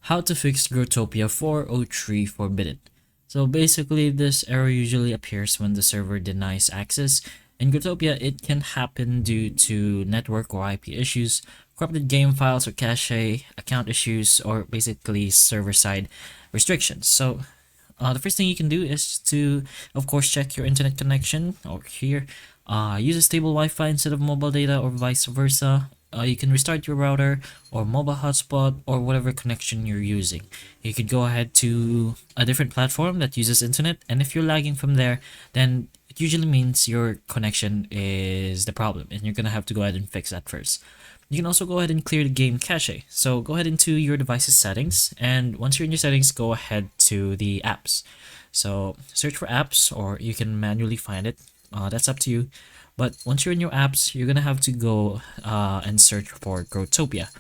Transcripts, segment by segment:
How to fix Growtopia 403 forbidden. So basically, this error usually appears when the server denies access. In Growtopia, it can happen due to network or IP issues, corrupted game files or cache, account issues, or basically server-side restrictions. So the first thing you can do is to, of course, check your internet connection over here. Use a stable Wi-Fi instead of mobile data or vice versa. You can restart your router or mobile hotspot or whatever connection you're using. You could go ahead to a different platform that uses internet, and if you're lagging from there, then it usually means your connection is the problem, and you're gonna have to go ahead and fix that first. You can also go ahead and clear the game cache. So go ahead into your device's settings, and once you're in your settings, go ahead to the apps. So search for apps, or you can manually find it. That's up to you. But once you're in your apps, you're gonna have to go and search for Growtopia.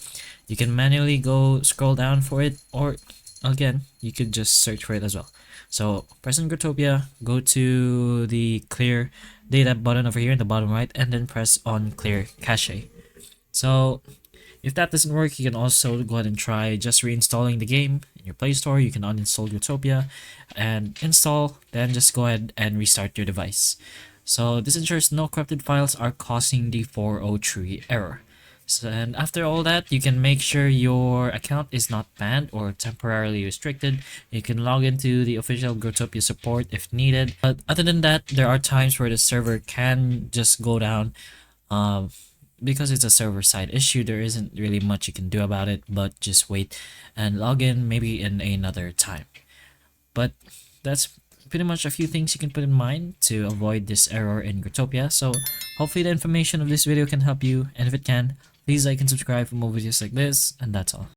You can manually go scroll down for it, or again, you could just search for it as well. So press on Growtopia, go to the clear data button over here in the bottom right, and then press on clear cache. So if that doesn't work, you can also go ahead and try just reinstalling the game in your Play Store. You can uninstall Growtopia and install, then just go ahead and restart your device. So this ensures no corrupted files are causing the 403 error. So, and after all that, you can make sure your account is not banned or temporarily restricted. You can log into the official Growtopia support if needed. But other than that, there are times where the server can just go down. Because it's a server-side issue, there isn't really much you can do about it, but just wait and log in maybe in another time. But that's pretty much a few things you can put in mind to avoid this error in Growtopia. So hopefully the information of this video can help you, and if it can, please like and subscribe for more videos like this, and that's all.